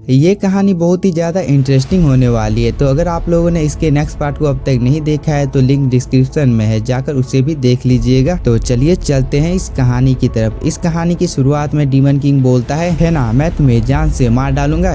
ये कहानी बहुत ही ज़्यादा इंटरेस्टिंग होने वाली है। तो अगर आप लोगों ने इसके नेक्स्ट पार्ट को अब तक नहीं देखा है तो लिंक डिस्क्रिप्शन में है, जाकर उसे भी देख लीजिएगा। तो चलिए चलते हैं इस कहानी की तरफ। इस कहानी की शुरुआत में डीमन किंग बोलता है ना, मैं तुम्हें जान से मार डालूंगा।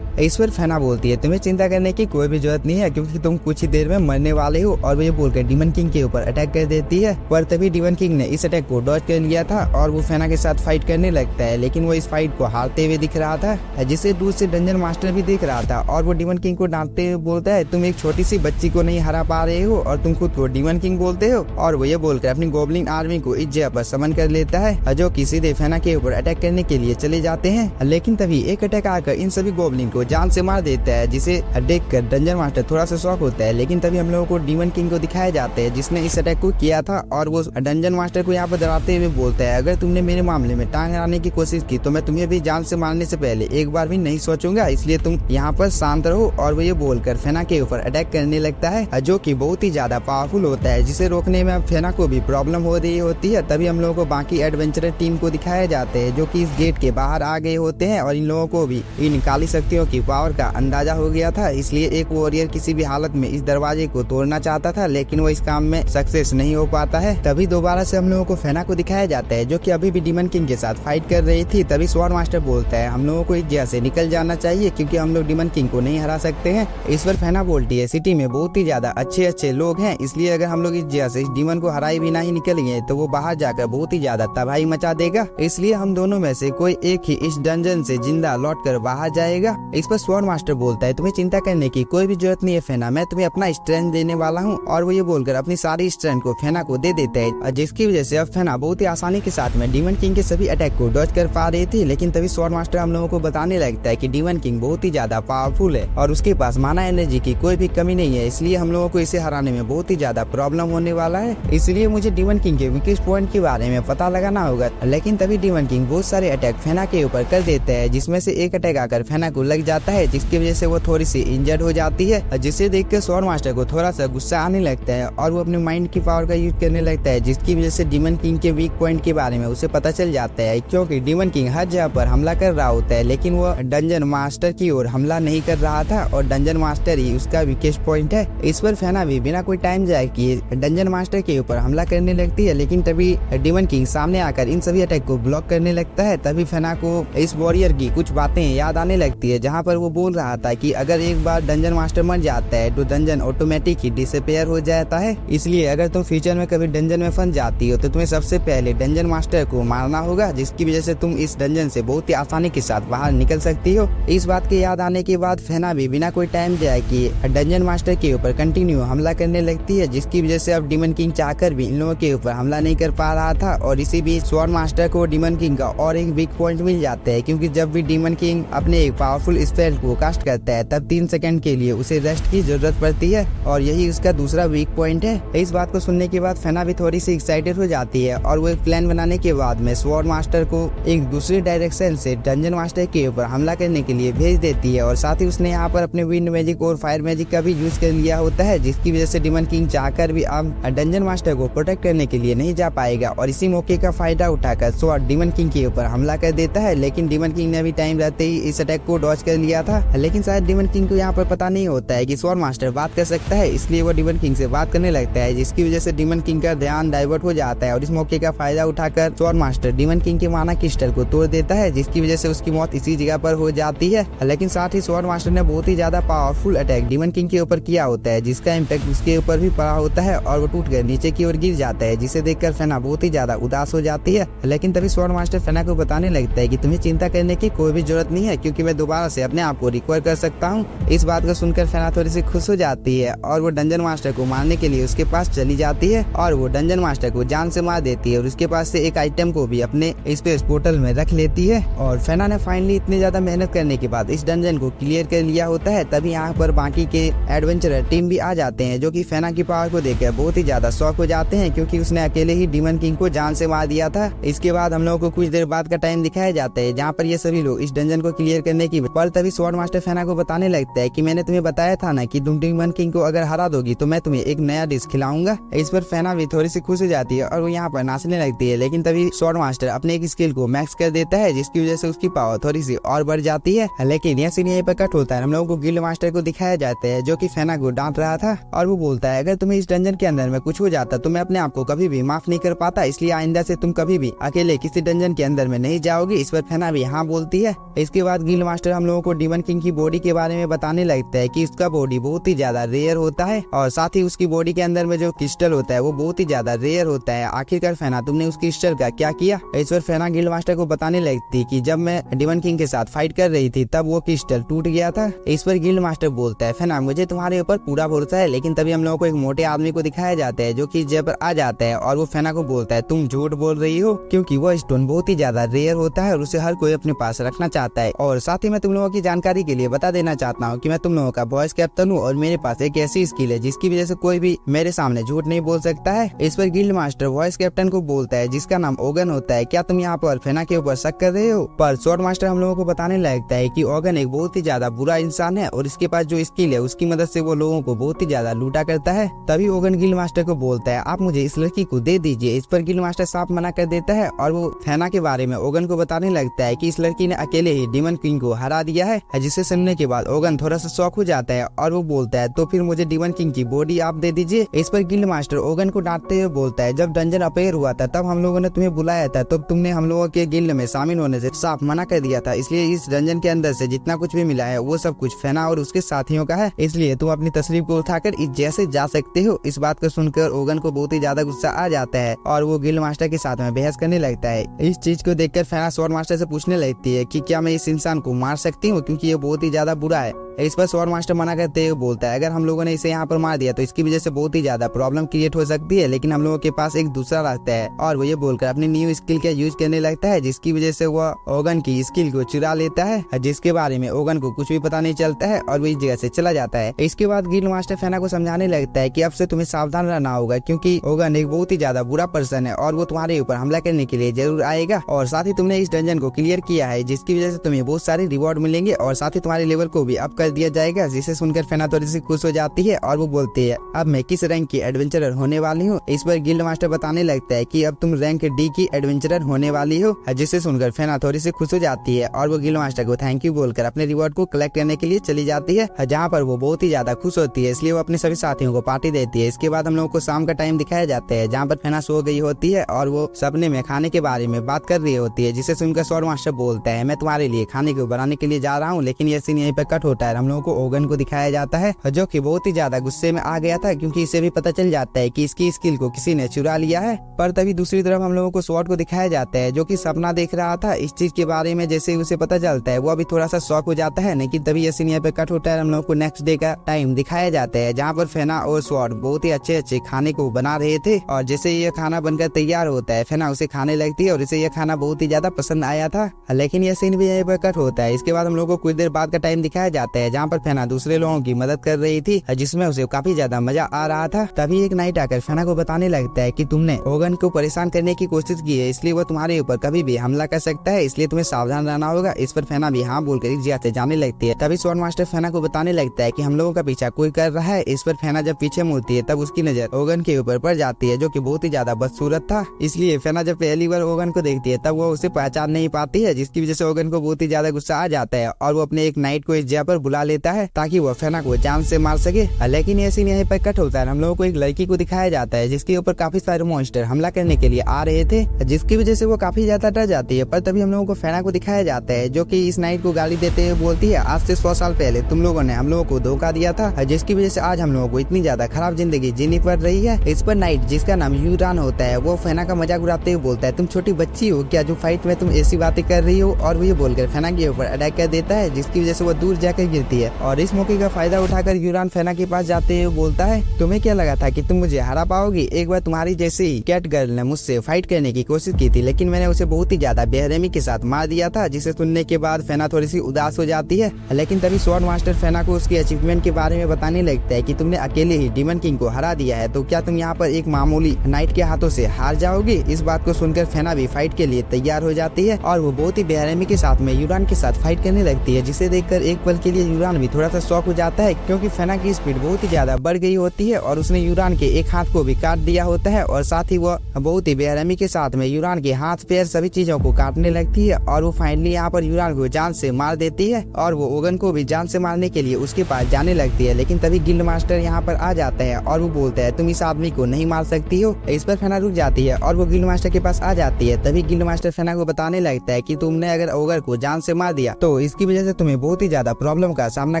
ईश्वर फेना बोलती है, तुम्हें चिंता करने की कोई भी जरूरत नहीं है क्योंकि तुम कुछ ही देर में मरने वाले हो। और वो ये बोलकर डीमन किंग के ऊपर अटैक कर देती है। पर तभी डीमन किंग ने इस अटैक को डॉज कर लिया था और वो फेना के साथ फाइट करने लगता है, लेकिन वो इस फाइट को हारते हुए दिख रहा था, जिसे दूर से डंजन मास्टर भी देख रहा था। और वो डीमन किंग को डांटते हुए बोलता है, तुम एक छोटी सी बच्ची को नहीं हरा पा रहे हो और तुम खुद को डीमन किंग बोलते हो। और वो ये बोलकर अपनी गोब्लिन आर्मी को इस जगह पर समन कर लेता है, जो कि सीधे फेना के ऊपर अटैक करने के लिए चले जाते हैं। लेकिन तभी एक अटैक आकर इन सभी गोब्लिन को जान से मार देता है, जिसे देखकर डंजन मास्टर थोड़ा सा शॉक होता है। लेकिन तभी हम लोगों को डीमन किंग को दिखाया जाता है जिसने इस अटैक को किया था। और वो डंजन मास्टर को यहाँ पर डराते हुए बोलता है, अगर तुमने मेरे मामले में टांग अड़ाने की कोशिश की तो मैं तुम्हें भी जान से मारने से पहले एक बार भी नहीं सोचूंगा, इसलिए तुम यहाँ पर शांत रहो। और वो ये बोलकर फेना के ऊपर अटैक करने लगता है, जो कि बहुत ही ज्यादा पावरफुल होता है, जिसे रोकने में फेना को भी प्रॉब्लम हो रही होती है। तभी हम लोगों को बाकी एडवेंचरर टीम को दिखाया जाते हैं, जो कि इस गेट के बाहर आ गए होते हैं। और इन लोगों को भी इन काली शक्तियों की पावर का अंदाजा हो गया था, इसलिए एक वॉरियर किसी भी हालत में इस दरवाजे को तोड़ना चाहता था, लेकिन वो इस काम में सक्सेस नहीं हो पाता है। तभी दोबारा से हम लोगों को फेना को दिखाया जाता है, जो कि अभी भी डीमन किंग के साथ फाइट कर रही थी। तभी स्वॉर्ड मास्टर बोलता है, हम लोगों को इस जगह से निकल जाना चाहिए क्योंकि हम लोग डीमन किंग को नहीं हरा सकते हैं। इस पर फेना बोलती है, सिटी में बहुत ही ज्यादा अच्छे लोग हैं, इसलिए अगर हम लोग इस जगह से इस डीमन को हराए बिना ही निकल गए तो वो बाहर जाकर बहुत ही ज्यादा तबाही मचा देगा, इसलिए हम दोनों में से कोई एक ही इस डंजन से जिंदा लौट कर बाहर जाएगा। इस पर स्वॉर्ड मास्टर बोलता है, तुम्हें चिंता करने की कोई भी जरूरत नहीं है फेना, मैं तुम्हें अपना स्ट्रेंथ देने वाला हूँ। और वो ये बोलकर अपनी सारी स्ट्रेंथ को फेना को दे देता है, जिसकी वजह से अब फेना बहुत ही आसानी के साथ में डीमन किंग के सभी अटैक को डॉज कर पा रही थी। लेकिन तभी स्वॉर्ड मास्टर हम लोगों को बताने लगता है कि डीमन किंग बहुत ही ज्यादा पावरफुल है और उसके पास माना एनर्जी की कोई भी कमी नहीं है, इसलिए हम लोगों को इसे हराने में बहुत ही ज्यादा प्रॉब्लम होने वाला है। इसलिए मुझे डीमन किंग के वीकेस्ट पॉइंट के बारे में पता लगाना होगा। लेकिन तभी डीमन किंग बहुत सारे अटैक फेना के ऊपर कर देता है, जिसमें से एक अटैक आकर फेना को लग जाता है, जिसकी वजह से वो थोड़ी सी इंजर्ड हो जाती है, जिसे देखकर स्वॉर्ड मास्टर को थोड़ा सा गुस्सा आने लगता है और वो अपने माइंड की पावर का यूज करने लगता है, जिसकी वजह से डीमन किंग के वीक पॉइंट के बारे में उसे पता चल जाता है। क्योंकि डीमन किंग हर जगह पर हमला कर रहा होता है, लेकिन वो डंजन मास्टर की ओर हमला नहीं कर रहा था और डंजन मास्टर ही उसका वीकेस्ट पॉइंट है। इस पर फेना भी बिना कोई टाइम जाए किए डंजन मास्टर के ऊपर हमला करने लगती है, लेकिन तभी डीमन किंग सामने आकर इन सभी अटैक को ब्लॉक करने लगता है। तभी फेना को इस वॉरियर की कुछ बातें याद आने लगती है, जहाँ पर वो बोल रहा था कि अगर एक बार डंजन मास्टर मर जाता है तो डंजन ऑटोमेटिक ही डिसअपीयर हो जाता है, इसलिए अगर तुम फ्यूचर में कभी डंजन में फंस जाती हो तो तुम्हें सबसे पहले डंजन मास्टर को मारना होगा, जिसकी वजह से तुम इस डंजन से बहुत ही आसानी के साथ बाहर निकल सकती हो। इस बात के याद आने के बाद फेना भी बिना कोई टाइम जाए कि डंजन मास्टर के ऊपर कंटिन्यू हमला करने लगती है, जिसकी वजह से अब डीमन किंग चाहकर भी इन लोगों के ऊपर हमला नहीं कर पा रहा था। और इसी बीच स्वॉर्ड मास्टर को डीमन किंग का और एक वीक पॉइंट मिल जाता है, क्योंकि जब भी डीमन किंग अपने एक पावरफुल स्पेल को कास्ट करता है तब 3 सेकंड के लिए उसे रेस्ट की जरूरत पड़ती है और यही उसका दूसरा वीक पॉइंट है। इस बात को सुनने के बाद फेना भी थोड़ी सी एक्साइटेड हो जाती है और वो एक प्लान बनाने के बाद में स्वॉर्ड मास्टर को एक दूसरी डायरेक्शन से डंजन मास्टर के ऊपर हमला करने के लिए भेज देती है। और साथ ही उसने यहाँ पर अपने विंड मैजिक और फायर मैजिक का भी यूज कर लिया होता है, जिसकी वजह से डीमन किंग चाहकर भी अब डंजन मास्टर को प्रोटेक्ट करने के लिए नहीं जा पाएगा। और इसी मौके का फायदा उठाकर स्वॉर्ड डीमन किंग के ऊपर हमला कर देता है, लेकिन डीमन किंग ने भी टाइम रहते ही इस अटैक को डॉज कर लिया था। लेकिन शायद डीमन किंग को यहाँ पर पता नहीं होता है कि स्वॉर्ड मास्टर बात कर सकता है, इसलिए वो डीमन किंग से बात करने लगता है, जिसकी वजह से डीमन किंग का ध्यान डाइवर्ट हो जाता है। और इस मौके का फायदा उठाकर स्वॉर्ड मास्टर डीमन किंग के माना क्रिस्टल को तोड़ देता है, जिसकी वजह से उसकी मौत इसी जगह पर हो जाती है। लेकिन साथ ही स्वॉर्ड मास्टर ने बहुत ही ज्यादा पावरफुल अटैक डीमन किंग के ऊपर किया होता है, जिसका इम्पैक्ट उसके ऊपर भी पड़ा होता है और वो टूटकर नीचे की ओर गिर जाता है, जिसे देखकर फेना बहुत ही ज्यादा उदास हो जाती है। लेकिन तभी स्वॉर्ड मास्टर फेना को बताने लगता है कि तुम्हें चिंता करने की कोई भी जरूरत नहीं है, क्योंकि मैं दोबारा से अपने आप को रिकवर कर सकता हूँ। इस बात को सुनकर फेना थोड़ी सी खुश हो जाती है और वो डंजन मास्टर को मारने के लिए उसके पास चली जाती है और वो डंजन मास्टर को जान से मार देती है और उसके पास से एक आइटम को भी अपने स्पेस पोर्टल में रख लेती है। और फेना ने फाइनली इतनी ज्यादा मेहनत करने के बाद इस डंजन को क्लियर कर लिया होता है। तभी यहाँ पर बाकी के एडवेंचरर टीम भी आ जाते हैं, जो कि फेना की पावर को देखकर बहुत ही ज्यादा शॉक हो जाते हैं, क्योंकि उसने अकेले ही डीमन किंग को जान से मार दिया था। इसके बाद हम लोगों को कुछ देर बाद का टाइम दिखाया जाता है, जहाँ पर ये सभी लोग इस डंजन को क्लियर करने की पर तभी स्वॉर्ड मास्टर फेना को बताने लगता है कि मैंने तुम्हें बताया था ना कि तुम डिमन किंग को अगर हरा दोगी तो मैं तुम्हें एक नया डिश खिलाऊंगा। इस पर फेना भी थोड़ी सी खुश हो जाती है और वो यहाँ पर नाचने लगती है, लेकिन तभी स्वॉर्ड मास्टर अपने एक स्किल को मैक्स कर देता है, जिसकी वजह से उसकी पावर थोड़ी सी और बढ़ जाती है। लेकिन यह सीन यहीं पर कट होता है। हम लोगों को गिल्ड मास्टर को दिखाया जाता है जो कि फेना को डांट रहा था और वो बोलता है अगर तुम्हें इस डंजन के अंदर में कुछ हो जाता तो मैं अपने आप को कभी भी माफ नहीं कर पाता, इसलिए आइंदा से तुम कभी भी अकेले किसी डंजन के अंदर में नहीं जाओगी। इस पर फेना भी हाँ बोलती है। इसके बाद गिल्ड मास्टर हम लोगों को डिमन किंग की बॉडी के बारे में बताने लगता है कि उसका बॉडी बहुत ही ज्यादा रेयर होता है और साथ ही उसकी बॉडी के अंदर में जो क्रिस्टल होता है वो बहुत ही ज्यादा रेयर होता है। आखिरकार फेना तुमने उस क्रिस्टल का क्या किया? इस पर फेना गिल्ड मास्टर को बताने लगती कि जब मैं डिमन किंग के साथ फाइट कर रही थी तब वो क्रिस्टल टूट गया था। इस पर गिल्ड मास्टर बोलता है फेना मुझे तुम्हारे ऊपर पूरा भरोसा है। लेकिन तभी हम लोगों को एक मोटे आदमी को दिखाया जाता है जो कि जब पर आ जाता है और वो फेना को बोलता है तुम झूठ बोल रही हो, क्योंकि वो स्टोन बहुत ही ज्यादा रेयर होता है और उसे हर कोई अपने पास रखना चाहता है। और साथ ही मैं तुम लोगों की जानकारी के लिए बता देना चाहता हूँ कि मैं तुम लोगों का वॉइस कैप्टन हूँ और मेरे पास एक ऐसी स्किल है जिसकी वजह से कोई भी मेरे सामने झूठ नहीं बोल सकता है। इस पर गिल्ड मास्टर वॉइस कैप्टन को बोलता है जिसका नाम ओगन होता है, क्या तुम यहाँ पर फेना के ऊपर शक कर रहे हो? पर स्वॉर्ड मास्टर हम लोगों को बताने लगता है कि ओगन एक बहुत ही ज्यादा बुरा इंसान है और इसके पास जो स्किल है उसकी मदद से वो लोगों को बहुत ही ज्यादा लूटा करता है। तभी ओगन गिल्ड मास्टर को बोलता है आप मुझे इस लड़की को दे दीजिए। इस पर गिल्ड मास्टर साफ मना कर देता है और वो फेना के बारे में ओगन को बताने लगता है कि इस लड़की ने अकेले ही डिमन किंग को हरा दिया है। जिसे सुनने के बाद ओगन थोड़ा सा शॉक हो जाता है और वो बोलता है तो फिर मुझे डिमन किंग की बॉडी आप दे दीजिए। इस पर गिल्ड मास्टर ओगन को डांटते हुए बोलता है जब डंजन अपेयर हुआ था तब हम लोगों ने तुम्हें बुलाया था, तब तुमने हम लोगों के गिल्ड में शामिल होने से साफ मना कर दिया था, इसलिए इस डंजन के अंदर से जितना कुछ भी मिला है वो सब कुछ फेना और उसके साथियों का है, इसलिए तुम अपनी तशरीफ को उठाकर इस जैसे जा सकते हो। इस बात को सुनकर ओगन को बहुत ही ज्यादा गुस्सा आ जाता है और वो गिल्ड मास्टर के साथ में बहस करने लगता है। इस चीज को देखकर फेना स्वॉर्ड मास्टर से पूछने लगती है कि क्या मैं इस इंसान को मार सकती हूँ क्योंकि ये बहुत ही ज्यादा बुरा है। इस पर स्वॉर्ड मास्टर मना करते हुए बोलता है अगर हम लोगों ने इसे यहाँ पर मार दिया तो इसकी वजह से बहुत ही ज्यादा प्रॉब्लम क्रिएट हो सकती है, लेकिन हम लोगों के पास एक दूसरा रास्ता है। और वो ये बोलकर अपनी न्यू स्किल का यूज करने लगता है जिसकी वजह से वो ओगन की स्किल को चुरा लेता है, जिसके बारे में ओगन को कुछ भी पता नहीं चलता है और वो इस जगह से चला जाता है। इसके बाद गिल्ड मास्टर फेना को समझाने लगता है कि अब से तुम्हें सावधान रहना होगा क्योंकि ओगन एक बहुत ही ज्यादा बुरा पर्सन है और वो तुम्हारे ऊपर हमला करने के लिए जरूर आएगा। और साथ ही तुमने इस डंजन को क्लियर किया है जिसकी वजह से तुम्हें बहुत सारे रिवॉर्ड मिलेंगे और साथ ही तुम्हारे लेवल को भी अप कर दिया जाएगा। जिसे सुनकर फेना थोड़ी सी खुश हो जाती है और वो बोलती है अब मैं किस रैंक की एडवेंचरर होने वाली हूँ। इस पर गिल्ड मास्टर बताने लगता है कि अब तुम रैंक डी की एडवेंचरर होने वाली हो, जिसे सुनकर फेना थोड़ी सी खुश हो जाती है और वो गिल्ड मास्टर को थैंक यू बोलकर अपने रिवॉर्ड को कलेक्ट करने के लिए चली जाती है, जहाँ पर वो बहुत ही ज्यादा खुश होती है, इसलिए वो अपने सभी साथियों को पार्टी देती है। इसके बाद हम लोगों को शाम का टाइम दिखाया जाता है जहाँ पर फेना सो गई होती है और वो सपने में खाने के बारे में बात कर रही होती है, जिसे सुनकर स्वॉर्ड मास्टर बोलता है मैं तुम्हारे लिए खाने को बनाने के लिए जा रहा हूँ। लेकिन ये सीन यहीं पर कट होता है। हम लोगों को ओगन को दिखाया जाता है जो कि बहुत ही ज्यादा गुस्से में आ गया था क्योंकि इसे भी पता चल जाता है कि इसकी स्किल को किसी ने चुरा लिया है। पर तभी दूसरी तरफ हम लोगों को स्वॉर्ड को दिखाया जाता है जो कि सपना देख रहा था इस चीज के बारे में। जैसे उसे पता चलता है वो अभी थोड़ा सा शॉक हो जाता है, लेकिन तभी ये सीन यहाँ पे कट होता है। हम लोगों को नेक्स्ट डे का टाइम दिखाया जाता है जहाँ पर फेना और स्वॉर्ड बहुत ही अच्छे अच्छे खाने को बना रहे थे और जैसे ये खाना बनकर तैयार होता है फेना उसे खाने लगती है और इसे यह खाना बहुत ही ज्यादा पसंद आया था। लेकिन यह सीन भी यहीं पर कट होता है। इसके बाद हम लोगों को कुछ देर बाद का टाइम दिखाया जाता है जहाँ पर फेना दूसरे लोगों की मदद कर रही थी जिसमें उसे काफी ज्यादा मजा आ रहा था। तभी एक नाइट आकर फेना को बताने लगता है कि तुमने ओगन को परेशान करने की कोशिश की है, इसलिए वो तुम्हारे ऊपर कभी भी हमला कर सकता है, इसलिए तुम्हें सावधान रहना होगा। इस पर फेना भी हाँ बोलकर इस जगह से जाने लगती है। तभी स्वॉर्ड मास्टर फेना को बताने लगता है कि हम लोगों का पीछा कोई कर रहा है। इस पर फेना जब पीछे मुड़ती है तब उसकी नजर ओगन के ऊपर पड़ जाती है जो कि बहुत ही ज्यादा बदसूरत था, इसलिए फेना जब पहली बार ओगन को देखती है तब वो उसे पहचान नहीं पाती है, जिसकी वजह से ओगन को बहुत ही ज्यादा गुस्सा आ जाता है और वो अपने एक नाइट को इस जगह पर बुला लेता है ताकि वो फेना को जान से मार सके। लेकिन ये सीन यहीं पर कट होता है। हम लोगों को एक लड़की को दिखाया जाता है जिसके ऊपर काफी सारे मॉन्स्टर हमला करने के लिए आ रहे थे, जिसकी वजह से वो काफी ज्यादा डर जाती है। पर तभी हम लोगों को फेना को दिखाया जाता है जो कि इस नाइट को गाली देते हुए बोलती है आज से 100 साल पहले तुम लोगों ने हम लोगों को धोखा दिया था, जिसकी वजह से आज हम लोगों को इतनी ज्यादा खराब जिंदगी जीनी पड़ रही है। इस पर नाइट जिसका नाम यूरान होता है वो फेना का मजाक उड़ाते हुए बोलता है तुम छोटी बच्ची हो क्या जो फाइट में तुम ऐसी बातें कर रही हो, और वो ये बोलकर फेना के ऊपर अटैक कर देता है, जिसकी वजह से वो दूर जाकर गिरती है और इस मौके का फायदा उठाकर यूरान फेना के पास जाते हुए बोलता है, तुम्हें क्या लगा था कि तुम मुझे हरा पाओगी? एक बार तुम्हारी जैसी कैट गर्ल ने मुझसे फाइट करने की कोशिश की थी, लेकिन मैंने उसे बहुत ही ज्यादा बेरहमी के साथ मार दिया था। जिसे सुनने के बाद फेना थोड़ी सी उदास हो जाती है, लेकिन तभी स्वॉर्ड मास्टर फेना को उसके अचीवमेंट के बारे में बताने लगता है कि तुमने अकेले ही डीमन किंग को हरा दिया है, तो क्या तुम यहाँ पर एक मामूली नाइट के हाथों से हार जाओगे? इस बात को सुनकर फेना भी फाइट के लिए तैयार हो जाती है और वो बहुत ही बेरहमी के साथ में यूरान के साथ फाइट करने लगती है, जिसे देखकर एक पल के लिए यूरान भी थोड़ा सा शॉक हो जाता है, क्योंकि फेना की स्पीड बहुत ही ज्यादा बढ़ गई होती है और उसने यूरान के एक हाथ को भी काट दिया होता है और साथ ही वो बहुत ही बेरहमी के साथ में यूरान के हाथ पैर सभी चीजों को काटने लगती है और वो फाइनली यहाँ पर यूरान को जान से मार देती है और वो ओगन को भी जान से मारने के लिए उसके पास जाने लगती है। लेकिन तभी गिल्ड मास्टर यहाँ पर आ जाता है और वो बोलता है, तुम इस आदमी को नहीं मार सकती हो। इस पर फेना रुक जाती है और वो गिल्ड मास्टर के पास आ जाती है। तभी गिल्ड मास्टर फेना को बताने लगता है कि तुमने अगर ओगर को जान से मार दिया तो इसकी वजह से तुम्हें बहुत ही ज्यादा प्रॉब्लम का सामना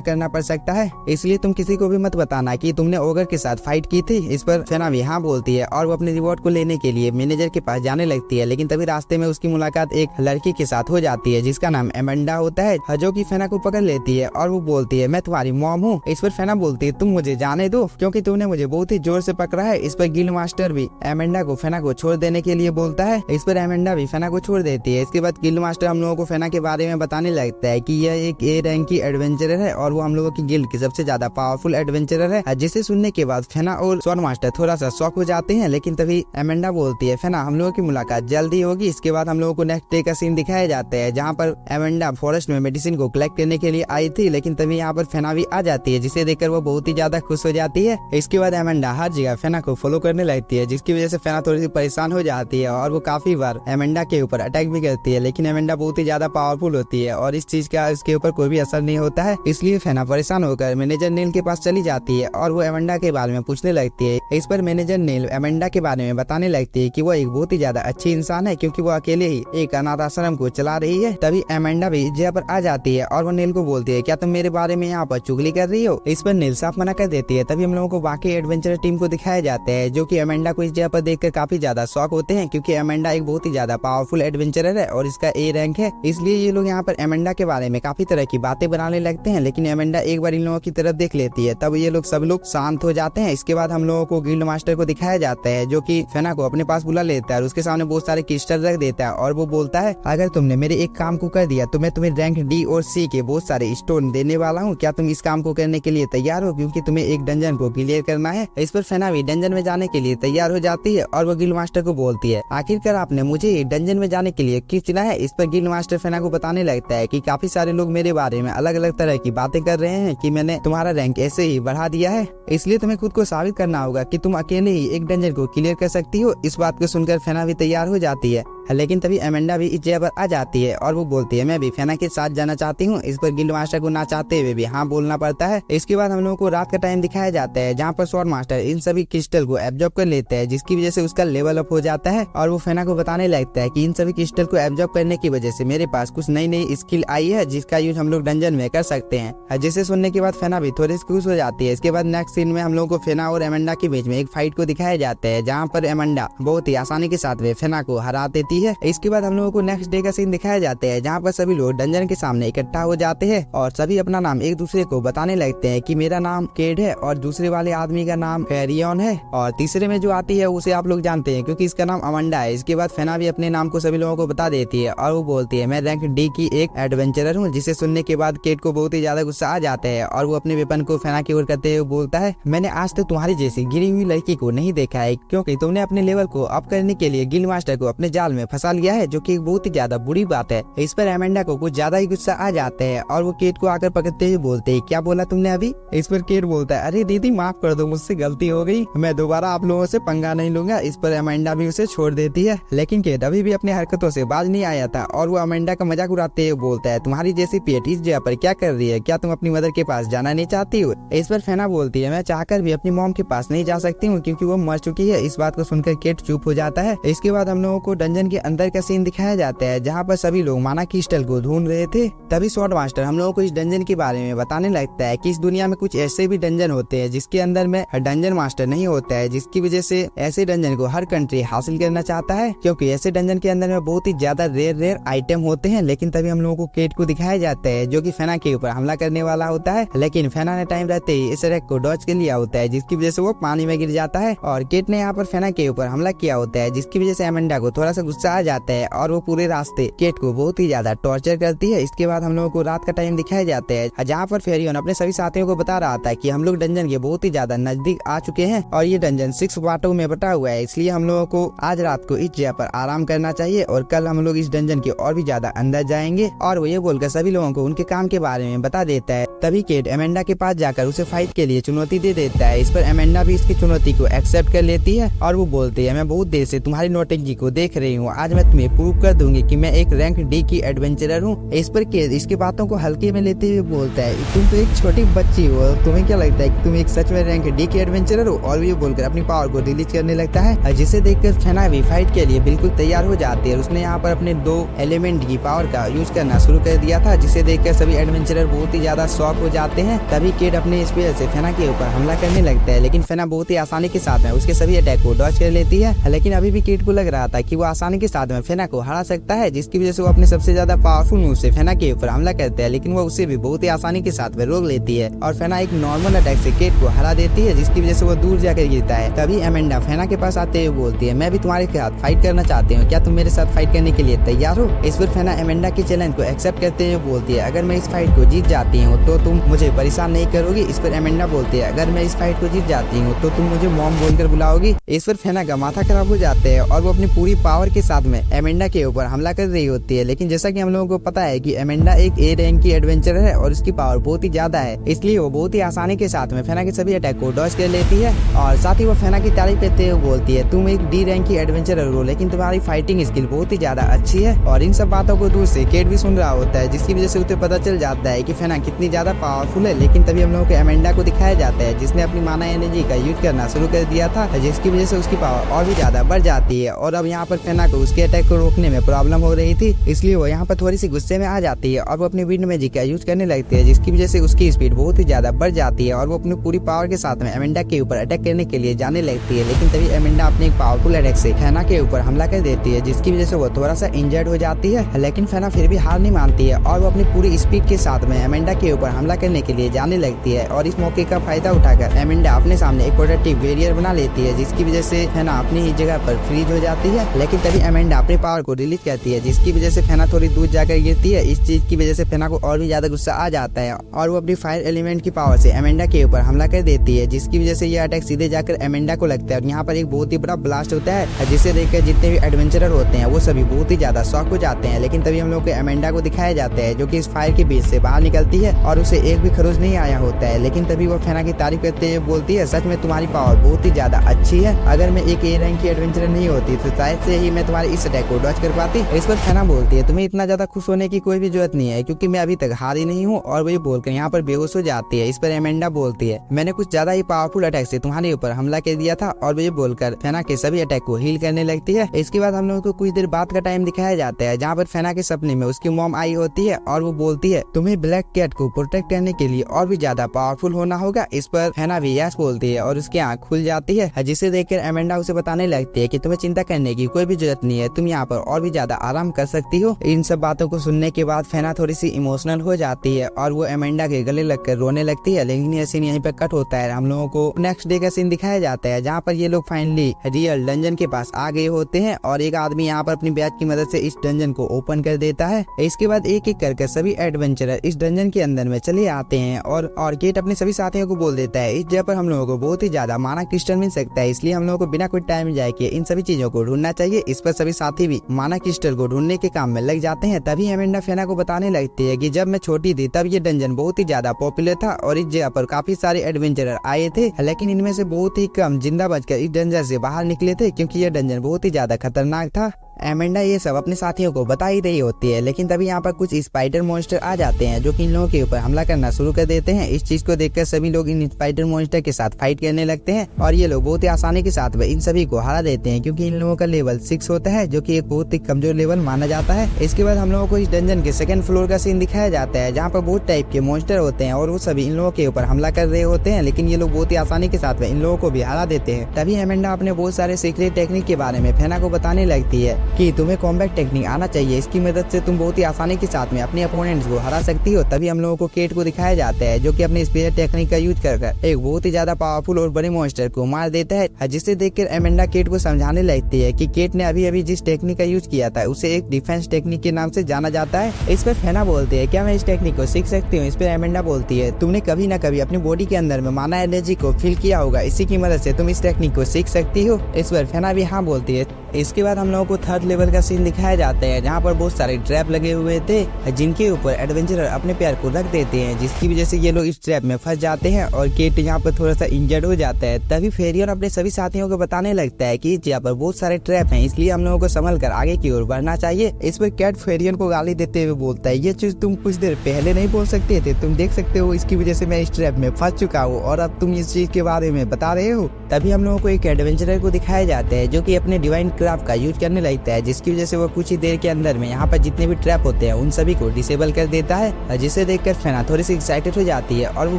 करना पड़ सकता है, इसलिए तुम किसी को भी मत बताना कि तुमने ओगर के साथ फाइट की थी। इस पर फेना भी हाँ बोलती है और वो अपने रिवॉर्ड को लेने के लिए मैनेजर के पास जाने लगती है। लेकिन तभी रास्ते में उसकी मुलाकात एक लड़की के साथ हो जाती है जिसका नाम एमेंडा होता है, जो कि फेना को पकड़ लेती है और वो बोलती है, मैं तुम्हारी मॉम हूँ। इस पर फेना बोलती है, तुम मुझे जाने दो क्योंकि तुमने मुझे बहुत ही जोर से पकड़ा है। इस पर गिल्ड मास्टर भी एमेंडा को फेना को छोड़ देने के लिए बोलता है। इस पर एमेंडा भी फेना को छोड़ देती है। इसके बाद गिल्ड मास्टर हम लोगों को फेना के बारे में बताने लगता है कि यह एक ए रैंक की एडवेंचरर है और वो हम लोगों की गिल्ड की सबसे ज्यादा पावरफुल एडवेंचरर है, जिसे सुनने के बाद फेना और स्वॉर्ड मास्टर थोड़ा सा शॉक हो जाते हैं। लेकिन तभी एमेंडा बोलती है, फेना हम लोगों की मुलाकात जल्दी होगी। इसके बाद हम लोगों को नेक्स्ट डे का सीन दिखाया जाता है जहाँ पर एमेंडा फॉरेस्ट में मेडिसिन को कलेक्ट करने के लिए आई थी, लेकिन तभी यहाँ पर फेना भी आ जाती है, जिसे देखकर वो बहुत ही ज्यादा खुश हो जाती है। इसके बाद एमेंडा हर जगह फेना को फॉलो करने लगती है, जिसकी वजह से फेना थोड़ी सी परेशान हो जाती है और वो काफी बार एमेंडा के ऊपर अटैक भी करती है। लेकिन एमेंडा बहुत ही ज्यादा पावरफुल होती है और इस चीज का उसके ऊपर कोई भी असर नहीं होता है, इसलिए फेना परेशान होकर मैनेजर नील के पास चली जाती है और वो एमेंडा के बारे में पूछने लगती है। इस पर मैनेजर नील एमेंडा के बारे में बताने लगती है कि वो एक बहुत ही ज्यादा अच्छी इंसान है, क्योंकि वो अकेले ही एक अनाथ आश्रम को चला रही है। तभी एमेंडा भी जगह पर आ जाती है और वो नील को बोलती है, क्या तुम मेरे बारे में यहाँ पर चुगली कर रही हो? इस पर नील साफ मना कर देती है। तभी हम लोगों को बाकी एडवेंचर टीम को दिखाया जाता है, जो कि एमेंडा को इस जगह पर देखकर काफी ज्यादा शॉक होते हैं, क्योंकि एमेंडा एक बहुत ही ज्यादा पावरफुल एडवेंचरर है और इसका ए रैंक है। इसलिए ये लोग यहाँ पर एमेंडा के बारे में काफी तरह की बातें बनाने लगते हैं। लेकिन एमेंडा एक बार इन लोगों की तरफ देख लेती है, तब ये लोग सब लोग शांत हो जाते हैं। इसके बाद हम लोगों को गिल्ड मास्टर को दिखाया जाता है, जो कि फेना को अपने पास बुला लेता है और उसके सामने बहुत सारे क्रिस्टल रख देता है और वो बोलता है, अगर तुमने मेरे एक काम को कर दिया तो मैं तुम्हें रैंक डी और सी के बहुत सारे स्टोन देने वाला हूँ। क्या तुम इस काम को करने के लिए तैयार हो? क्योंकि तुम्हें एक डंजन को क्लियर करना है। इस पर फेना भी डंजन में जाने के लिए तैयार हो जाती है और वो गिल्ड मास्टर को बोलती है, आखिरकार आपने मुझे डंजन में जाने के लिए क्यों चुना है? इस पर गिल्ड मास्टर फेना को बताने लगता है कि काफी सारे लोग मेरे बारे में अलग अलग तरह की बातें कर रहे हैं कि मैंने तुम्हारा रैंक ऐसे ही बढ़ा दिया है, इसलिए तुम्हें खुद को साबित करना होगा कि तुम अकेले ही एक डंजन को क्लियर कर सकती हो। इस बात को सुनकर फेना भी तैयार हो जाती है। लेकिन तभी एमेंडा भी इस जगह पर आ जाती है और वो बोलती है, मैं भी फेना के साथ जाना चाहती हूँ। इस पर गिल्ड मास्टर को ना चाहते हुए भी हाँ बोलना पड़ता है। इसके बाद हम लोगों को रात का टाइम दिखाया जाता है, जहाँ पर स्वॉर्ड मास्टर इन सभी क्रिस्टल को एब्जॉर्ब कर लेता है, जिसकी वजह से उसका लेवल अप हो जाता है और वो फेना को बताने लगता है कि इन सभी क्रिस्टल को एब्जॉर्ब करने की वजह से मेरे पास कुछ नई नई स्किल आई है, जिसका यूज हम लोग डंजन में कर सकते हैं। जिसे सुनने के बाद फेना भी थोड़ी खुश हो जाती है। इसके बाद नेक्स्ट सीन में हम लोगों को फेना और एमेंडा के बीच में एक फाइट को दिखाया जाता है, जहाँ पर एमेंडा बहुत ही आसानी के साथ में फेना को हरा देती है। इसके बाद हम लोगों को नेक्स्ट डे का सीन दिखाया जाता है, जहाँ पर सभी लोग डंजन के सामने इकट्ठा हो जाते हैं और सभी अपना नाम एक दूसरे को बताने लगते हैं कि मेरा नाम केड है और दूसरे वाले आदमी का नाम फेरियन है और तीसरे में जो आती है उसे आप लोग जानते हैं क्योंकि इसका नाम अमंडा है। इसके बाद फेना भी अपने नाम को सभी लोगों को बता देती है और वो बोलती है, मैं रैंक डी की एक एडवेंचरर हूँ। जिसे सुनने के बाद केड को बहुत ही ज्यादा गुस्सा आ जाता है और वो अपने वेपन को फेना की ओर करते हुए बोलता है, मैंने आज तक तुम्हारी जैसी गिरी हुई लड़की को नहीं देखा है, क्योंकि तुमने अपने लेवल को अप करने के लिए गिल्ड मास्टर को अपने जाल में फंसा लिया है, जो कि बहुत ही ज्यादा बुरी बात है। इस पर एमेंडा को कुछ ज्यादा ही गुस्सा आ जाता है और वो केट को आकर पकड़ते हुए बोलते हैं, क्या बोला तुमने अभी? इस पर केट बोलता है, अरे दीदी माफ कर दो, मुझसे गलती हो गई, मैं दोबारा आप लोगों से पंगा नहीं लूंगा। इस पर एमेंडा भी उसे छोड़ देती है, लेकिन केट अभी भी अपनी हरकतों से बाज नहीं आया था और वो अमेंडा का मजाक उड़ाते हुए बोलता है, तुम्हारी जैसी पेट इस जगह पर क्या कर रही है? क्या तुम अपनी मदर के पास जाना नहीं चाहती हो? इस पर फेना बोलती है, मैं चाहकर भी अपनी मॉम के पास नहीं जा सकती हूँ क्योंकि वो मर चुकी है। इस बात को सुनकर केट चुप हो जाता है। इसके बाद हम लोगों को डंजन डंजन के अंदर का सीन दिखाया जाता है जहाँ पर सभी लोग माना क्रिस्टल को ढूंढ रहे थे। तभी स्वॉर्ड मास्टर हम लोगों को इस डंजन के बारे में बताने लगता है कि इस दुनिया में कुछ ऐसे भी डंजन होते हैं जिसके अंदर में डंजन मास्टर नहीं होता है, जिसकी वजह से ऐसे डंजन को हर कंट्री हासिल करना चाहता है, क्योंकि ऐसे डंजन के अंदर में बहुत ही ज्यादा रेयर आइटम होते हैं। लेकिन तभी हम लोगों को केट को दिखाया जाता है जो कि फेना के ऊपर हमला करने वाला होता है, लेकिन फेना ने टाइम रहते ही इस रैक को डॉज कर लिया होता है, जिसकी वजह से वो पानी में गिर जाता है। और केट ने यहाँ पर फेना के ऊपर हमला किया होता है, जिसकी वजह से एमेंडा को थोड़ा सा गुस्सा आ जाता है और वो पूरे रास्ते केट को बहुत ही ज्यादा टॉर्चर करती है। इसके बाद हम लोगों को रात का टाइम दिखाया जाता है जहाँ पर फेरियन अपने सभी साथियों को बता रहा था कि हम लोग डंजन के बहुत ही ज्यादा नजदीक आ चुके हैं और ये डंजन 6 पार्टों में बटा हुआ है, इसलिए हम लोगों को आज रात को इस जगह पर आराम करना चाहिए और कल हम लोग इस डंजन के और भी ज्यादा अंदर जाएंगे। और वो ये बोलकर सभी लोगों को उनके काम के बारे में बता देता है। तभी केट एमेंडा के पास जाकर उसे फाइट के लिए चुनौती दे देता है। इस पर एमेंडा भी इसकी चुनौती को एक्सेप्ट कर लेती है और वो बोलती है, मैं बहुत देर से तुम्हारी नौटंकी को देख रही हूँ, आज मैं तुम्हें प्रूव कर दूंगी कि मैं एक रैंक डी की एडवेंचरर हूँ। इस पर केट इसकी बातों को हल्के में लेते हुए बोलता है, तुम तो एक छोटी बच्ची हो, तुम्हें क्या लगता है कि तुम एक सच में रैंक डी की एडवेंचरर हो? और ये बोलकर अपनी पावर को रिलीज करने लगता है, जिसे देखकर फेना भी फाइट के लिए बिल्कुल तैयार हो जाती है। उसने यहाँ पर अपने 2 एलिमेंट की पावर का यूज करना शुरू कर दिया था, जिसे देखकर सभी एडवेंचरर बहुत ही ज्यादा शॉक हो जाते हैं। तभी केट अपने स्पेयर से फेना के ऊपर हमला करने लगता है, लेकिन फेना बहुत ही आसानी के साथ में उसके सभी अटैक को डॉज कर लेती है। लेकिन अभी भी केट को लग रहा था कि वो आसानी के साथ में फेना को हरा सकता है, जिसकी वजह से वो अपने सबसे ज्यादा पावरफुल मूव से फेना के ऊपर हमला करता है, लेकिन वो उसे भी बहुत ही आसानी के साथ में रोक लेती है और फेना एक नॉर्मल अटैक से केट को हरा देती है, जिसकी वजह से वो दूर जाकर गिरता है। तभी एमेंडा फेना के पास आते हुए बोलती है, मैं भी तुम्हारे साथ फाइट करना चाहती हूँ, क्या तुम मेरे साथ फाइट करने के लिए तैयार हो? इस पर फेना एमेंडा के चैलेंज को एक्सेप्ट करते हुए बोलती है, अगर मैं इस फाइट को जीत जाती हूँ तो तुम मुझे परेशान नहीं करोगी? इस पर एमेंडा बोलती है, अगर मैं इस फाइट को जीत जाती हूँ तो तुम मुझे मॉम बोलकर बुलाओगी? इस पर फेना का माथा खराब हो जाता है और वो अपनी पूरी पावर के साथ में एमेंडा के ऊपर हमला कर रही होती है। लेकिन जैसा कि हम लोगों को पता है कि एमेंडा एक ए रैंक की एडवेंचरर है और उसकी पावर बहुत ही ज्यादा है, इसलिए वो बहुत ही आसानी के साथ में फेना के सभी अटैक को डॉज कर लेती है और साथ ही वो फेना की तारीफ करते हुए बोलती है, तुम एक डी रैंक की एडवेंचरर हो, लेकिन तुम्हारी फाइटिंग स्किल बहुत ही ज्यादा अच्छी है। और इन सब बातों को दूर से केट भी सुन रहा होता है, जिसकी वजह से उसे पता चल जाता है कि फेना कितनी ज्यादा पावरफुल है। लेकिन तभी हम लोगों को एमेंडा को दिखाया जाता है, जिसने अपनी माना एनर्जी का यूज करना शुरू कर दिया था, जिसकी वजह से उसकी पावर और भी ज्यादा बढ़ जाती है। और अब यहाँ पर फेना को उसके अटैक को रोकने में प्रॉब्लम हो रही थी, इसलिए वो यहाँ पर थोड़ी सी गुस्से में आ जाती है और वो अपनी विंड मैजिक का यूज करने लगती है, जिसकी वजह से उसकी स्पीड बहुत ही ज्यादा बढ़ जाती है और वो अपनी पूरी पावर के साथ में एमेंडा के ऊपर अटैक करने के लिए जाने लगती है। लेकिन तभी एमेंडा अपने एक पावरफुल अटैक से फेना के ऊपर हमला कर देती है, जिसकी वजह से वो थोड़ा सा इंजर्ड हो जाती है। लेकिन फेना फिर भी हार नहीं मानती है और वो अपनी पूरी स्पीड के साथ में एमेंडा के ऊपर हमला करने के लिए जाने लगती है। और इस मौके का फायदा उठाकर एमेंडा अपने सामने एक प्रोटेक्टिव बैरियर बना लेती है, जिसकी वजह से फेना अपनी ही जगह पर फ्रीज हो जाती है। लेकिन तभी एमेंडा अपनी पावर को रिलीज करती है, जिसकी वजह से फेना थोड़ी दूर जाकर गिरती है। इस चीज की वजह से फेना को और भी ज्यादा गुस्सा आ जाता है और वो अपनी फायर एलिमेंट की पावर से एमेंडा के ऊपर हमला कर देती है, जिसकी वजह से ये अटैक सीधे जाकर एमेंडा को लगता है। और यहाँ पर एक बहुत ही बड़ा ब्लास्ट होता है, जिसे देखकर जितने भी एडवेंचरर होते हैं वो सभी बहुत ही ज्यादा शॉक हो जाते हैं। लेकिन तभी हम लोग को एमेंडा को दिखाया जाता है, जो कि इस फायर के बीच से बाहर निकलती है और उसे एक भी खरोच नहीं आया होता है। लेकिन तभी वो फेना की तारीफ करते हुए बोलती है, सच में तुम्हारी पावर बहुत ही ज्यादा अच्छी है, अगर मैं एक ए रैंक की एडवेंचरर नहीं होती तो शायद से ही मैं तुम्हारी इस अटैक को डॉज कर पाती। इस पर फेना बोलती है, तुम्हें इतना ज्यादा खुश होने की कोई भी जरूरत नहीं है, क्योंकि मैं अभी तक हारी नहीं हूँ। और वो ये बोलकर यहाँ पर बेहोश हो जाती है। इस पर एमेंडा बोलती है, मैंने कुछ ज्यादा ही पावरफुल अटैक से तुम्हारे ऊपर हमला कर दिया था। और वो ये बोलकर फेना के सभी अटैक को हील करने लगती है। इसके बाद हम लोगों को कुछ देर बाद का टाइम दिखाया जाता है, जहाँ पर फेना के सपने में उसकी मॉम आई होती है और वो बोलती है, तुम्हें ब्लैक कैट को प्रोटेक्ट करने के लिए और भी ज्यादा पावरफुल होना होगा। इस पर फेना भी यस बोलती है और उसकी आंख खुल जाती है, जिसे देखकर एमेंडा उसे बताने लगती है कि तुम्हें चिंता करने की कोई भी जरूरत नहीं है, तुम यहाँ पर और भी ज्यादा आराम कर सकती हो। इन सब बातों को सुनने के बाद फेना थोड़ी सी इमोशनल हो जाती है और वो एमेंडा के गले लगकर रोने लगती है। लेकिन ये सीन यहीं पर कट होता है। हम लोगों को नेक्स्ट डे का सीन दिखाया जाता है, जहाँ पर ये लोग फाइनली रियल डंजन के पास आ गए होते हैं और एक आदमी यहाँ पर अपनी बैच की मदद से इस डंजन को ओपन कर देता है। इसके बाद एक एक करके सभी एडवेंचरर इस डंजन के अंदर में चले आते हैं और केट अपने सभी साथियों को बोल देता है, इस जगह पर हम लोगों को बहुत ही ज्यादा माना क्रिस्टल मिल सकता है, इसलिए हम लोगों को बिना कोई टाइम जाए के इन सभी चीजों को ढूंढना चाहिए। इस पर सभी साथी भी माना क्रिस्टल को ढूंढने के काम में लग जाते हैं। तभी एमेंडा फेना को बताने लगती है कि जब मैं छोटी थी तब ये डंजन बहुत ही ज्यादा पॉपुलर था और इस जगह पर काफी सारे एडवेंचरर आए थे, लेकिन इनमें से बहुत ही कम जिंदा बचकर इस डंजन से बाहर निकले थे, क्योंकि ये डंजन बहुत ही ज्यादा खतरनाक था। एमेंडा ये सब अपने साथियों को बता ही रही होती है, लेकिन तभी यहाँ पर कुछ स्पाइडर मॉन्स्टर आ जाते हैं जो कि इन लोगों के ऊपर हमला करना शुरू कर देते हैं। इस चीज को देखकर सभी लोग इन स्पाइडर मॉन्स्टर के साथ फाइट करने लगते हैं और ये लोग बहुत ही आसानी के साथ इन सभी को हरा देते हैं, क्योंकि इन लोगों का लेवल 6 होता है जो कि एक बहुत ही कमजोर लेवल माना जाता है। इसके बाद हम लोगों को इस डंजन के सेकंड फ्लोर का सीन दिखाया जाता है, जहाँ पर बहुत टाइप के मॉन्स्टर होते हैं और वो सभी इन लोगों के ऊपर हमला कर रहे होते हैं, लेकिन ये लोग बहुत ही आसानी के साथ इन लोगों को भी हरा देते हैं। तभी एमेंडा अपने बहुत सारे सीक्रेट टेक्निक के बारे में फेना को बताने लगती है कि तुम्हें कॉम्बैट टेक्निक आना चाहिए, इसकी मदद से तुम बहुत ही आसानी के साथ में अपने अपोनेंट्स को हरा सकती हो। तभी हम लोगों को केट को दिखाया जाता है जो कि अपने स्पेयर टेक्निक का यूज कर एक बहुत ही ज्यादा पावरफुल और बड़े मॉन्स्टर को मार देता है, जिसे देखकर एमेंडा केट को समझाने लगती है कि केट ने अभी अभी जिस टेक्निक का यूज किया था उसे एक डिफेंस टेक्निक के नाम से जाना जाता है। इस पर फेना बोलती है क्या मैं इस टेक्निक को सीख सकती हूँ। इस पर एमेंडा बोलती है तुमने कभी न कभी अपनी बॉडी के अंदर में माना एनर्जी को फील किया होगा, इसी की मदद से तुम इस टेक्निक को सीख सकती हो। इस पर फेना भी हाँ बोलती है। इसके बाद हम लोगों को थर्ड लेवल का सीन दिखाया जाता है, जहाँ पर बहुत सारे ट्रैप लगे हुए थे जिनके ऊपर एडवेंचरर अपने पैर को रख देते हैं, जिसकी वजह से ये लोग इस ट्रैप में फंस जाते हैं और केट यहाँ पर थोड़ा सा इंजर्ड हो जाता है। तभी फेरियन अपने सभी साथियों को बताने लगता है कि यहाँ पर बहुत सारे ट्रैप हैं, इसलिए हम लोगों को संभल कर आगे की ओर बढ़ना चाहिए। इस पर कैट फेरियन को गाली देते हुए बोलता है ये चीज तुम कुछ देर पहले नहीं बोल सकते थे, तुम देख सकते हो इसकी वजह से मैं इस ट्रैप में फंस चुका हूँ और अब तुम इस चीज के बारे में बता रहे हो। तभी हम लोगों को एक एडवेंचरर को दिखाया जाता है जो कि अपने डिवाइन क्राफ्ट का यूज करने लगता है, जिसकी वजह से वो कुछ ही देर के अंदर में यहाँ पर जितने भी ट्रैप होते हैं उन सभी को डिसेबल कर देता है, जिसे देखकर फेना थोड़ी सी एक्साइटेड हो जाती है और वो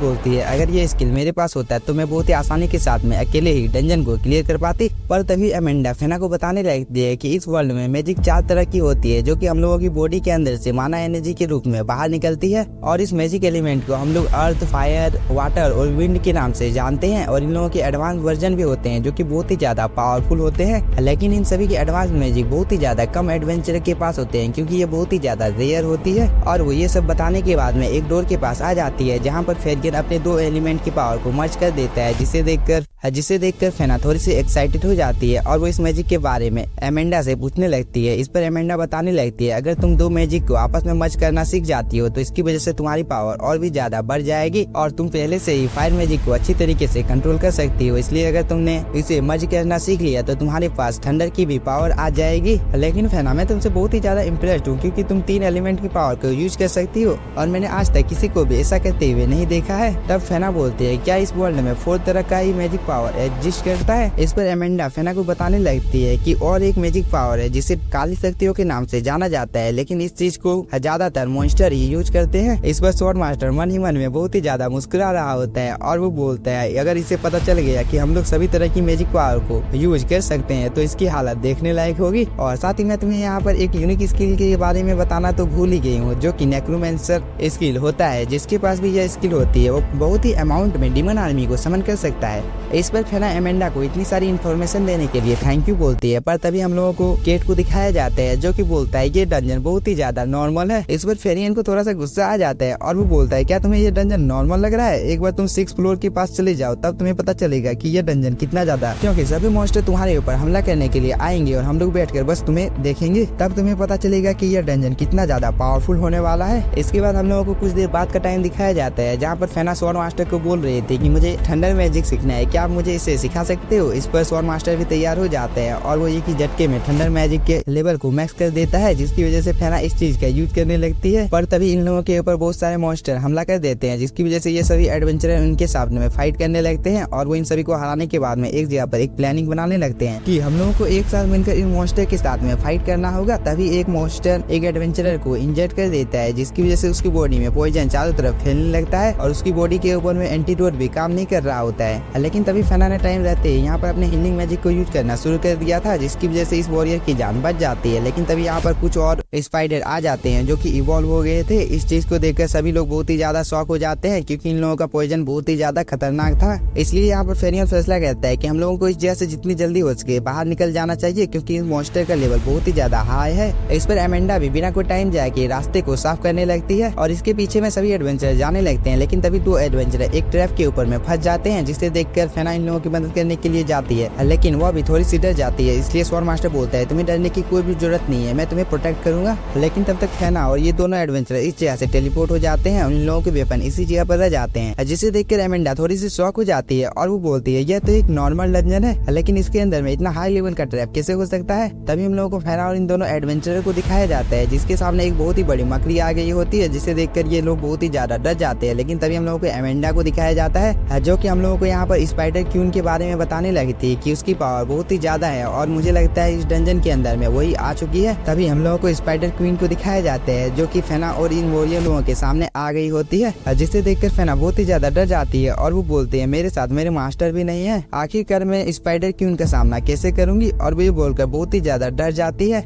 बोलती है अगर ये स्किल मेरे पास होता है तो मैं बहुत ही आसानी के साथ में अकेले ही डंजन को क्लियर कर पाती। पर तभी एमेंडा फेना को बताने लगती है कि इस वर्ल्ड में मैजिक 4 तरह की होती है जो कि हम लोगों की बॉडी के अंदर से माना एनर्जी के रूप में बाहर निकलती है, और इस मैजिक एलिमेंट को हम लोग अर्थ, फायर, वाटर और विंड के नाम से जानते हैं। और इन लोगों के एडवांस वर्जन भी होते हैं जो कि बहुत ही ज्यादा पावरफुल होते हैं, लेकिन इन सभी के एडवांस मैजिक बहुत ही ज्यादा कम एडवेंचर के पास होते हैं क्योंकि ये बहुत ही ज्यादा रेयर होती है। और वो ये सब बताने के बाद में एक डोर के पास आ जाती है जहाँ पर फेरियन अपने 2 एलिमेंट की पावर को मर्ज कर देता है, जिसे देखकर फेना थोड़ी सी एक्साइटेड हो जाती है और वो इस मैजिक के बारे में एमेंडा से पूछने लगती है। इस पर एमेंडा बताने लगती है अगर तुम 2 मैजिक को आपस में मर्ज करना सीख जाती हो तो इसकी वजह से तुम्हारी पावर और भी ज्यादा बढ़ जाएगी और तुम पहले से ही फायर मैजिक को अच्छी तरीके से कंट्रोल कर सकती हो, इसलिए अगर तुमने इसे मर्ज करना सीख लिया तो तुम्हारे पास थंडर की भी पावर आ जाएगी। लेकिन फेना मैं तुमसे बहुत ही ज्यादा इम्प्रेस्ड हूँ क्योंकि तुम 3 एलिमेंट की पावर को यूज कर सकती हो और मैंने आज तक किसी को भी ऐसा करते हुए नहीं देखा है। तब फेना बोलती है क्या इस वर्ल्ड में 4 तरह का ही मैजिक पावर एग्जिस्ट करता है। इस पर एमेंडा फेना को बताने लगती है कि और एक मैजिक पावर है जिसे काली शक्तियों के नाम से जाना जाता है, लेकिन इस चीज को ज्यादातर मॉन्स्टर ही यूज करते हैं। इस पर स्वॉर्ड मास्टर मन ही मन में बहुत ही ज्यादा मुस्कुरा रहा होता है और वो बोलता है अगर इसे पता चल गया कि हम लोग सभी तरह की मैजिक पावर को यूज कर सकते हैं तो इसकी हालत देखने लायक होगी। और साथ ही मैं तुम्हें यहाँ पर एक यूनिक स्किल के बारे में बताना तो भूल ही गई हूँ जो कि नेक्रोमेंसर स्किल होता है, जिसके पास भी यह स्किल होती है वो बहुत ही अमाउंट में डिमन आर्मी को समन कर सकता है। इस पर फेना एमेंडा को इतनी सारी इन्फॉर्मेशन देने के लिए थैंक यू बोलती है, पर तभी हम लोगों को केट को दिखाया जाता है जो कि बोलता है ये डंजन बहुत ही ज्यादा नॉर्मल है। इस पर फेरियन को थोड़ा सा गुस्सा आ जाता है और वो बोलता है क्या तुम्हें ये डंजन नॉर्मल लग रहा है, एक बार तुम 6 फ्लोर के पास चले जाओ तब तुम्हें पता चलेगा कि ये डंजन कितना ज्यादा, क्योंकि सभी मॉन्स्टर तुम्हारे ऊपर हमला करने के लिए आएंगे और हम लोग बैठकर बस तुम्हें देखेंगे, तब तुम्हें पता चलेगा कि यह डंजन कितना ज्यादा पावरफुल होने वाला है। इसके बाद हम लोगों को कुछ देर बाद का टाइम दिखाया जाता है जहाँ पर फेना स्वॉर्ड मास्टर को बोल रहे थे कि मुझे थंडर मैजिक सीखना है, क्या आप मुझे इसे सिखा सकते हो। इस पर स्वॉर्ड मास्टर भी तैयार हो जाते हैं और वो एक ही झटके में थंडर मैजिक के लेवल को मैक्स कर देता है, जिसकी वजह से फेना इस चीज का यूज करने लगती है। पर तभी इन लोगों के ऊपर बहुत सारे मॉन्स्टर हमला कर देते हैं, जिसकी वजह से ये सभी एडवेंचरर उनके सामने में फाइट करने लगते हैं और वो इन सभी को हराने के बाद में एक जगह पर एक प्लानिंग बनाने लगते हैं कि हम लोगों को एक साथ मिलकर इन मॉन्स्टर के साथ में फाइट करना होगा। तभी एक मॉन्स्टर एक एडवेंचरर को इंजर्ड कर देता है, जिसकी वजह से उसकी बॉडी में पॉइजन चारों तरफ फैलने लगता है और उसकी बॉडी के ऊपर में एंटीडोट भी काम नहीं कर रहा होता है। लेकिन तभी फेना ने टाइम रहते ही यहाँ पर अपने हीलिंग मैजिक को यूज करना शुरू कर दिया था, जिसकी वजह से इस वॉरियर की जान बच जाती है। लेकिन तभी यहाँ पर कुछ और स्पाइडर आ जाते हैं जो कि इवॉल्व हो गए थे। इस चीज को देखकर सभी लोग बहुत ही ज्यादा शॉक हो जाते हैं क्योंकि इन लोगों का पॉइजन बहुत ही ज्यादा खतरनाक था। इसलिए यहाँ पर फेरियन फैसला करता है कि हम लोगों को इस जगह से जितनी जल्दी हो सके बाहर निकल जाना चाहिए क्योंकि इस मॉन्स्टर का लेवल बहुत ही ज्यादा हाई है। इस पर एमेंडा भी बिना कोई टाइम जाए के रास्ते को साफ करने लगती है और इसके पीछे में सभी एडवेंचर जाने लगते हैं। लेकिन तभी 2 एडवेंचर एक ट्रैप के ऊपर में फंस जाते हैं, जिसे देखकर फेना इन लोगों की मदद करने के लिए जाती है, लेकिन वो भी थोड़ी सी डर जाती है। इसलिए स्वॉर्ड मास्टर बोलता है तुम्हें डरने की कोई भी जरूरत नहीं है, मैं तुम्हें प्रोटेक्ट करूंगा। लेकिन तब तक फेना और ये दोनों एडवेंचर इस जगह से टेलीपोर्ट हो जाते हैं और इन लोगों के वेपन इसी जगह पर रह जाते हैं, जिसे देखकर एमेंडा थोड़ी सी शॉक हो जाती है और वो बोलती है यह तो एक नॉर्मल डंजन है, लेकिन इसके अंदर में इतना हाई लेवल का ट्रैप अब कैसे हो सकता है। तभी हम लोगों को फेना और इन दोनों एडवेंचरर को दिखाया जाता है, जिसके सामने एक बहुत ही बड़ी मकड़ी आ गई होती है, जिसे देखकर ये लोग बहुत ही ज्यादा डर जाते हैं। लेकिन तभी हम लोगों को एमेंडा को दिखाया जाता है, जो कि हम लोगों को यहाँ पर स्पाइडर क्वीन के बारे में बताने लगी थी कि उसकी पावर बहुत ही ज्यादा है और मुझे लगता है इस डंजन के अंदर में वही आ चुकी है। तभी हम लोगों को स्पाइडर क्वीन को दिखाया जाता है, जो कि फेना और इन वॉरियर लोगों के सामने आ गई होती है, जिसे देखकर फेना बहुत ही ज्यादा डर जाती है और वो बोलते हैं मेरे साथ मेरे मास्टर भी नहीं है, आखिरकार मैं स्पाइडर क्वीन का सामना कैसे करूंगी, और वो ये बोलकर बहुत ही ज्यादा डर जाती है।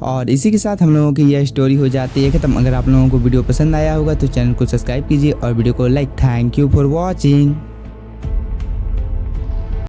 और इसी के साथ हम लोगों की यह स्टोरी हो जाती है खत्म। अगर आप लोगों को वीडियो पसंद आया होगा तो चैनल को सब्सक्राइब कीजिए और वीडियो को like. Thank you for watching.